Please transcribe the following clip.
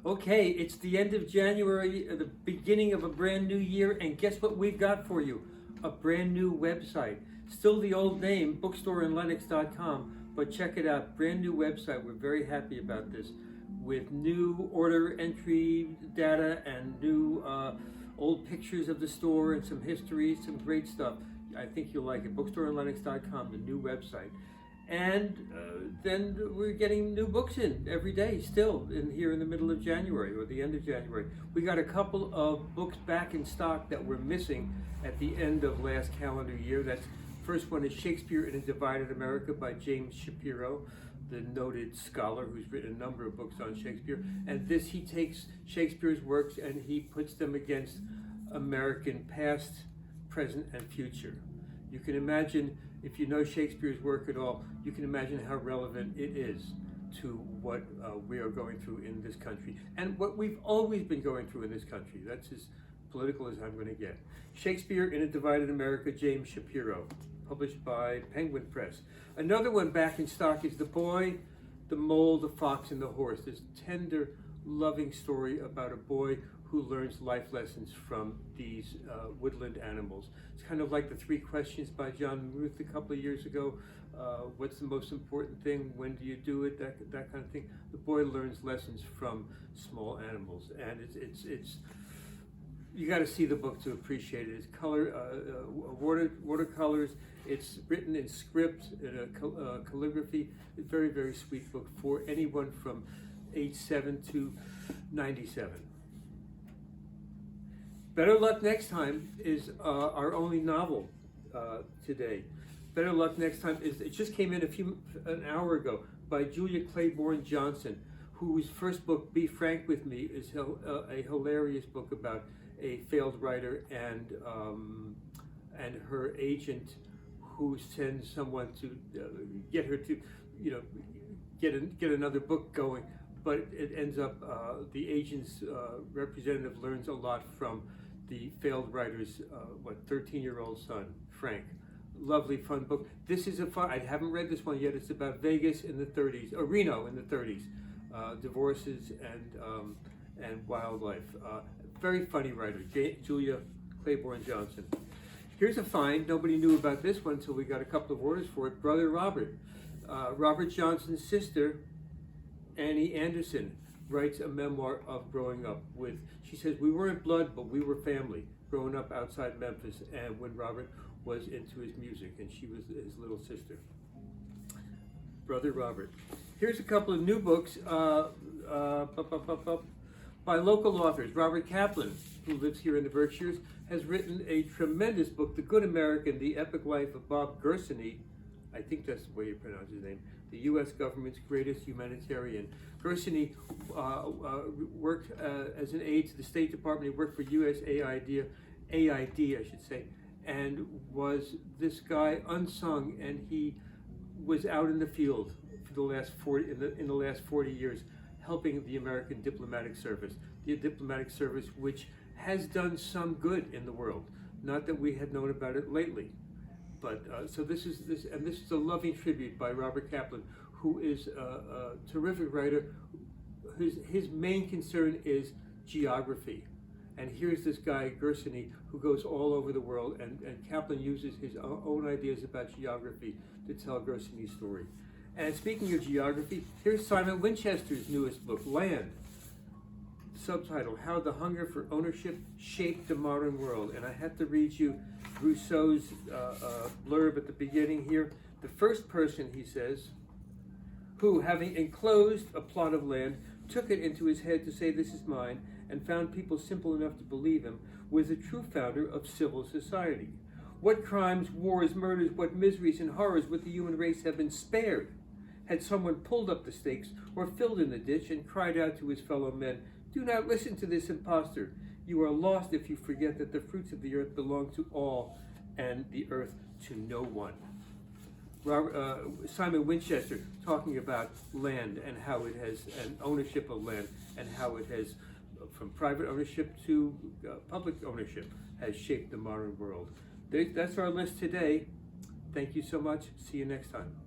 Okay, it's the end of January, the beginning of a brand new year, and guess what we've got for you? A brand new website. Still the old name, bookstoreandlennox.com, but check it out, brand new website. We're very happy about this, with new order entry data and new old pictures of the store and some history, some great stuff. I think you'll like it, bookstoreandlennox.com, the new website. And then we're getting new books in every day still here in the middle of January or the end of January. We got a couple of books back in stock that were missing at the end of last calendar year. That's first one is Shakespeare in a Divided America by James Shapiro, the noted scholar who's written a number of books on Shakespeare. And this, he takes Shakespeare's works and he puts them against American past, present, and future. You can imagine, if you know Shakespeare's work at all, you can imagine how relevant it is to what we are going through in this country and what we've always been going through in this country. That's as political as I'm going to get. Shakespeare in a Divided America, James Shapiro, published by Penguin Press. Another one back in stock is The Boy, the Mole, the Fox, and the Horse. This tender, loving story about a boy who learns life lessons from these woodland animals. It's kind of like the Three Questions by John Muth a couple of years ago. What's the most important thing? When do you do it? That kind of thing. The boy learns lessons from small animals, and it's you got to see the book to appreciate it. It's watercolors. It's written in script, in a calligraphy. It's a very, very sweet book for anyone from age 7 to 97. Better Luck Next Time is our only novel today. Better Luck Next Time it just came in an hour ago by Julia Claiborne Johnson, whose first book, Be Frank With Me, is a hilarious book about a failed writer and her agent, who sends someone to get her to, get another book going. But it ends up, the agent's representative learns a lot from the failed writer's, 13-year-old son, Frank. Lovely, fun book. This is I haven't read this one yet. It's about Vegas in the 30s, or Reno in the 30s, divorces and wildlife. Very funny writer, Julia Claiborne Johnson. Here's a find. Nobody knew about this one until we got a couple of orders for it. Brother Robert. Robert Johnson's sister, Annie Anderson, writes a memoir of growing up with, she says, we weren't blood, but we were family, growing up outside Memphis, and when Robert was into his music, and she was his little sister. Brother Robert. Here's a couple of new books by local authors. Robert Kaplan, who lives here in the Berkshires, has written a tremendous book, The Good American, The Epic Life of Bob Gersony. I think that's the way you pronounce his name. The U.S. government's greatest humanitarian. Gersony worked as an aide to the State Department. He worked for USAID, I should say, and was this guy unsung, and he was out in the field for the last 40 years, helping the American diplomatic service. The diplomatic service, which has done some good in the world. Not that we had known about it lately. But so this is a loving tribute by Robert Kaplan, who is a terrific writer. His main concern is geography, and here's this guy Gersony who goes all over the world, and Kaplan uses his own ideas about geography to tell Gersony's story. And speaking of geography, here's Simon Winchester's newest book, Land. Subtitle, How the Hunger for Ownership Shaped the Modern World. And I have to read you Rousseau's blurb at the beginning here. The first person, he says, who, having enclosed a plot of land, took it into his head to say, this is mine, and found people simple enough to believe him, was the true founder of civil society. What crimes, wars, murders, what miseries and horrors would the human race have been spared had someone pulled up the stakes or filled in the ditch and cried out to his fellow men, do not listen to this impostor. You are lost if you forget that the fruits of the earth belong to all and the earth to no one. Simon Winchester talking about land and how it has, and ownership of land, and how it has, from private ownership to public ownership, has shaped the modern world. That's our list today. Thank you so much. See you next time.